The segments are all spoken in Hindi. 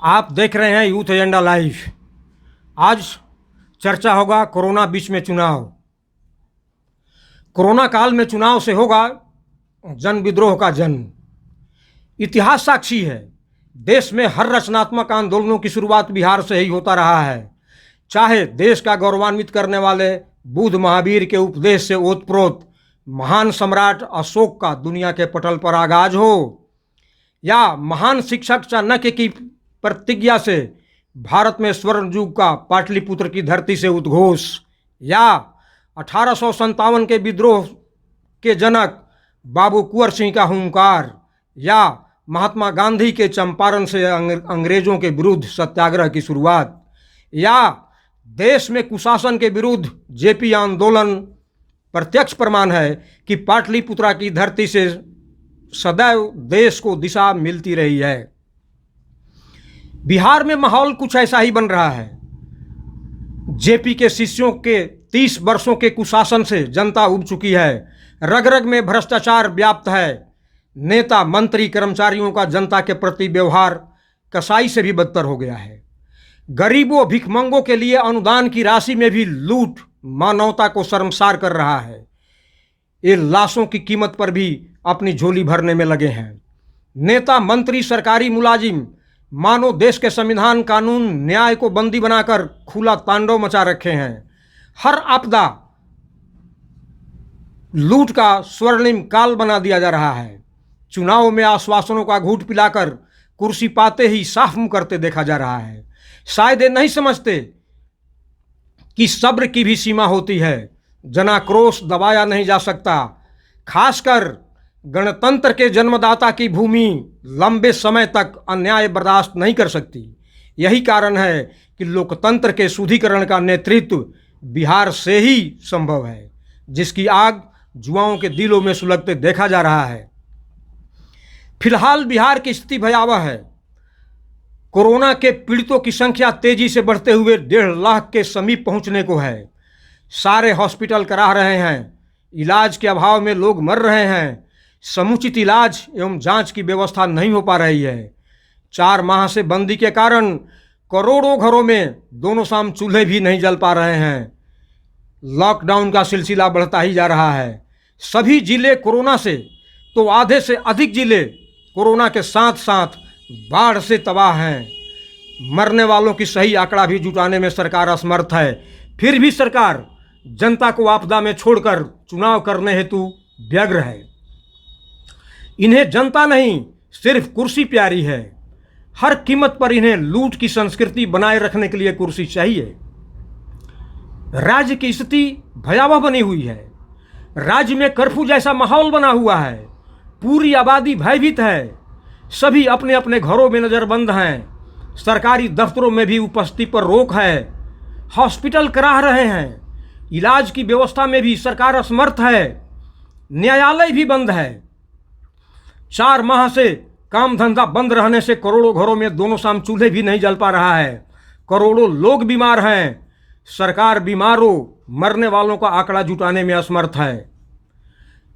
आप देख रहे हैं यूथ एजेंडा लाइव। आज चर्चा होगा कोरोना बीच में चुनाव। कोरोना काल में चुनाव से होगा जन विद्रोह का जन्म। इतिहास साक्षी है, देश में हर रचनात्मक आंदोलनों की शुरुआत बिहार से ही होता रहा है। चाहे देश का गौरवान्वित करने वाले बुद्ध महावीर के उपदेश से ओतप्रोत महान सम्राट अशोक का दुनिया के पटल पर आगाज हो, या महान शिक्षक चाणक्य की प्रतिज्ञा से भारत में स्वर्ण युग का पाटलिपुत्र की धरती से उद्घोष, या 1857 के विद्रोह के जनक बाबू कुंवर सिंह का हुंकार, या महात्मा गांधी के चंपारण से अंग्रेजों के विरुद्ध सत्याग्रह की शुरुआत, या देश में कुशासन के विरुद्ध जेपी आंदोलन प्रत्यक्ष प्रमाण है कि पाटलिपुत्रा की धरती से सदैव देश को दिशा मिलती रही है। बिहार में माहौल कुछ ऐसा ही बन रहा है। जेपी के शिष्यों के 30 वर्षों के कुशासन से जनता उब चुकी है। रग रग में भ्रष्टाचार व्याप्त है। नेता मंत्री कर्मचारियों का जनता के प्रति व्यवहार कसाई से भी बदतर हो गया है। गरीबों भिखमंगों के लिए अनुदान की राशि में भी लूट मानवता को शर्मसार कर रहा है। ये लाशों की कीमत पर भी अपनी झोली भरने में लगे हैं। नेता मंत्री सरकारी मुलाजिम मानो देश के संविधान कानून न्याय को बंदी बनाकर खुला तांडव मचा रखे हैं। हर आपदा लूट का स्वर्णिम काल बना दिया जा रहा है। चुनाव में आश्वासनों का घूंट पिलाकर कुर्सी पाते ही साफ मुंह करते देखा जा रहा है। शायद ये नहीं समझते कि सब्र की भी सीमा होती है। जनाक्रोश दबाया नहीं जा सकता। खासकर गणतंत्र के जन्मदाता की भूमि लंबे समय तक अन्याय बर्दाश्त नहीं कर सकती। यही कारण है कि लोकतंत्र के शुद्धिकरण का नेतृत्व बिहार से ही संभव है, जिसकी आग युवाओं के दिलों में सुलगते देखा जा रहा है। फिलहाल बिहार की स्थिति भयावह है। कोरोना के पीड़ितों की संख्या तेजी से बढ़ते हुए 1.5 लाख के समीप पहुंचने को है। सारे हॉस्पिटल करा रहे हैं। इलाज के अभाव में लोग मर रहे हैं। समुचित इलाज एवं जांच की व्यवस्था नहीं हो पा रही है। 4 माह से बंदी के कारण करोड़ों घरों में दोनों शाम चूल्हे भी नहीं जल पा रहे हैं। लॉकडाउन का सिलसिला बढ़ता ही जा रहा है। सभी जिले कोरोना से तो आधे से अधिक जिले कोरोना के साथ साथ बाढ़ से तबाह हैं। मरने वालों की सही आंकड़ा भी जुटाने में सरकार असमर्थ है। फिर भी सरकार जनता को आपदा में छोड़कर चुनाव करने हेतु व्यग्र है। इन्हें जनता नहीं, सिर्फ कुर्सी प्यारी है। हर कीमत पर इन्हें लूट की संस्कृति बनाए रखने के लिए कुर्सी चाहिए। राज्य की स्थिति भयावह बनी हुई है। राज्य में कर्फ्यू जैसा माहौल बना हुआ है। पूरी आबादी भयभीत है। सभी अपने अपने घरों में नज़रबंद हैं। सरकारी दफ्तरों में भी उपस्थिति पर रोक है। हॉस्पिटल करा रहे हैं। इलाज की व्यवस्था में भी सरकार असमर्थ है। न्यायालय भी बंद है। 4 माह से काम धंधा बंद रहने से करोड़ों घरों में दोनों शाम चूल्हे भी नहीं जल पा रहा है। करोड़ों लोग बीमार हैं। सरकार बीमारों मरने वालों का आंकड़ा जुटाने में असमर्थ है।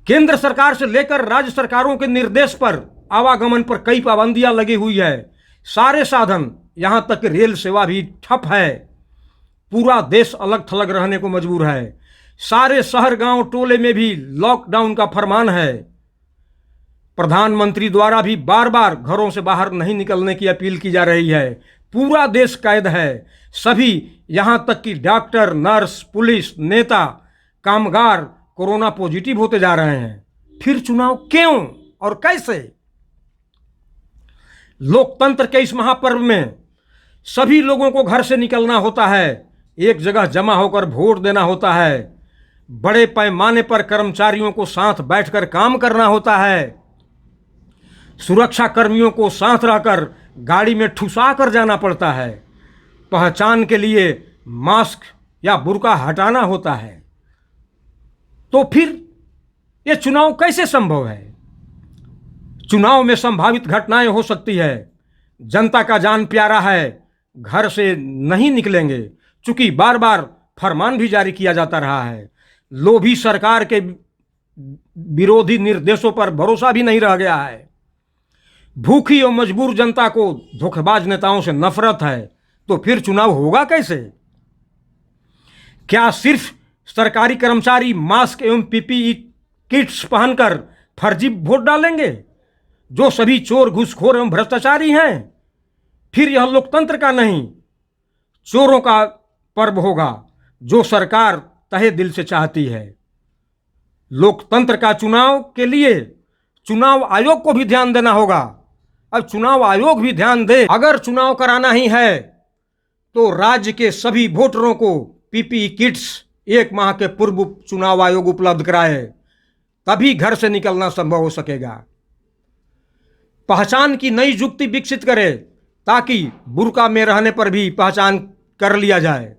केंद्र सरकार से लेकर राज्य सरकारों के निर्देश पर आवागमन पर कई पाबंदियां लगी हुई है। सारे साधन, यहां तक रेल सेवा भी ठप है। पूरा देश अलग थलग रहने को मजबूर है। सारे शहर गांव टोले में भी लॉकडाउन का फरमान है। प्रधानमंत्री द्वारा भी बार बार घरों से बाहर नहीं निकलने की अपील की जा रही है। पूरा देश कैद है। सभी, यहां तक कि डॉक्टर, नर्स, पुलिस, नेता, कामगार कोरोना पॉजिटिव होते जा रहे हैं। फिर चुनाव क्यों और कैसे? लोकतंत्र के इस महापर्व में सभी लोगों को घर से निकलना होता है। एक जगह जमा होकर वोट देना होता है। बड़े पैमाने पर कर्मचारियों को साथ बैठकर काम करना होता है। सुरक्षा कर्मियों को साथ रहकर गाड़ी में ठुसा कर जाना पड़ता है। पहचान के लिए मास्क या बुर्का हटाना होता है। तो फिर ये चुनाव कैसे संभव है? चुनाव में संभावित घटनाएं हो सकती है। जनता का जान प्यारा है। घर से नहीं निकलेंगे, चूंकि बार बार फरमान भी जारी किया जाता रहा है। लोभी सरकार के विरोधी निर्देशों पर भरोसा भी नहीं रह गया है। भूखी और मजबूर जनता को धोखेबाज नेताओं से नफरत है, तो फिर चुनाव होगा कैसे? क्या सिर्फ सरकारी कर्मचारी मास्क एवं पीपीई किट्स पहनकर फर्जी वोट डालेंगे, जो सभी चोर, घूसखोर एवं भ्रष्टाचारी हैं? फिर यह लोकतंत्र का नहीं, चोरों का पर्व होगा, जो सरकार तहे दिल से चाहती है। लोकतंत्र का चुनाव के लिए चुनाव आयोग को भी ध्यान देना होगा। अब चुनाव आयोग भी ध्यान दे। अगर चुनाव कराना ही है तो राज्य के सभी वोटरों को पीपीई किट्स 1 माह के पूर्व चुनाव आयोग उपलब्ध कराए, तभी घर से निकलना संभव हो सकेगा। पहचान की नई युक्ति विकसित करे, ताकि बुर्का में रहने पर भी पहचान कर लिया जाए,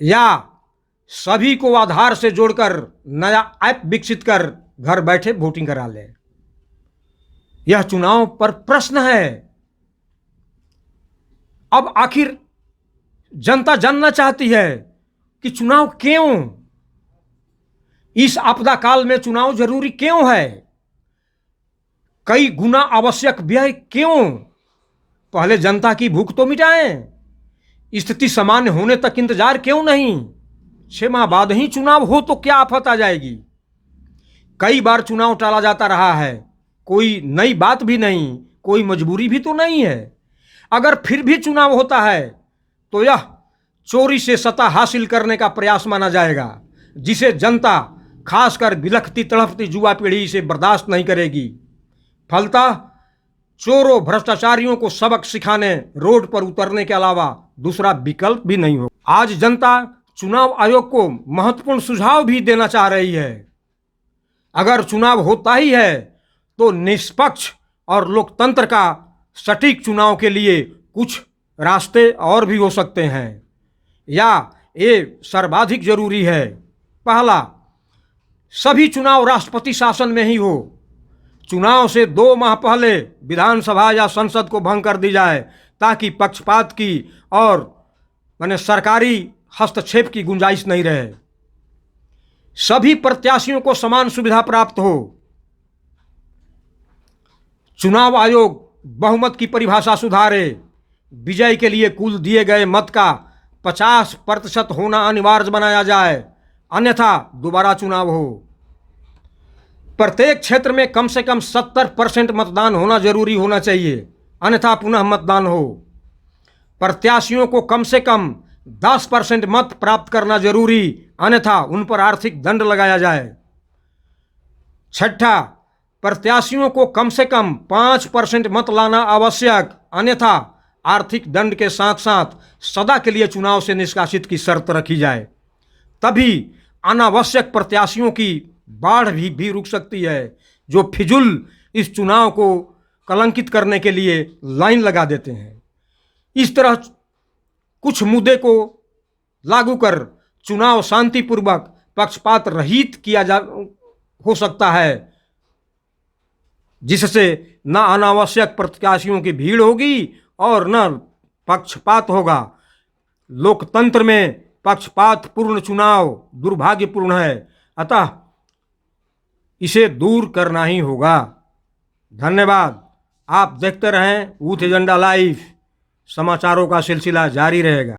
या सभी को आधार से जोड़कर नया ऐप विकसित कर घर बैठे वोटिंग करा ले। यह चुनाव पर प्रश्न है। अब आखिर जनता जानना चाहती है कि चुनाव क्यों, इस आपदा काल में चुनाव जरूरी क्यों है, कई गुना आवश्यक व्यय क्यों? पहले जनता की भूख तो मिटाएं। स्थिति सामान्य होने तक इंतजार क्यों नहीं? 6 माह बाद ही चुनाव हो तो क्या आफत आ जाएगी? कई बार चुनाव टाला जाता रहा है, कोई नई बात भी नहीं, कोई मजबूरी भी तो नहीं है। अगर फिर भी चुनाव होता है तो यह चोरी से सत्ता हासिल करने का प्रयास माना जाएगा, जिसे जनता, खासकर बिलखती तड़पती युवा पीढ़ी इसे बर्दाश्त नहीं करेगी। फलतः चोरों, भ्रष्टाचारियों को सबक सिखाने रोड पर उतरने के अलावा दूसरा विकल्प भी नहीं हो। आज जनता चुनाव आयोग को महत्वपूर्ण सुझाव भी देना चाह रही है। अगर चुनाव होता ही है तो निष्पक्ष और लोकतंत्र का सटीक चुनाव के लिए कुछ रास्ते और भी हो सकते हैं, या ये सर्वाधिक जरूरी है। पहला, सभी चुनाव राष्ट्रपति शासन में ही हो। चुनाव से 2 माह पहले विधानसभा या संसद को भंग कर दी जाए, ताकि पक्षपात की और सरकारी हस्तक्षेप की गुंजाइश नहीं रहे। सभी प्रत्याशियों को समान सुविधा प्राप्त हो। चुनाव आयोग बहुमत की परिभाषा सुधारे। विजय के लिए कुल दिए गए मत का 50% होना अनिवार्य बनाया जाए, अन्यथा दोबारा चुनाव हो। प्रत्येक क्षेत्र में कम से कम 70% मतदान होना जरूरी होना चाहिए, अन्यथा पुनः मतदान हो। प्रत्याशियों को कम से कम 10% मत प्राप्त करना जरूरी, अन्यथा उन पर आर्थिक दंड लगाया जाए। छठा, प्रत्याशियों को कम से कम 5% मत लाना आवश्यक, अन्यथा आर्थिक दंड के साथ साथ सदा के लिए चुनाव से निष्कासित की शर्त रखी जाए। तभी अनावश्यक प्रत्याशियों की बाढ़ भी रुक सकती है, जो फिजूल इस चुनाव को कलंकित करने के लिए लाइन लगा देते हैं। इस तरह कुछ मुद्दे को लागू कर चुनाव शांतिपूर्वक, पक्षपात रहित हो सकता है, जिससे न अनावश्यक प्रत्याशियों की भीड़ होगी और न पक्षपात होगा। लोकतंत्र में पक्षपातपूर्ण चुनाव दुर्भाग्यपूर्ण है, अतः इसे दूर करना ही होगा। धन्यवाद। आप देखते रहें यूथ एजेंडा लाइव। समाचारों का सिलसिला जारी रहेगा।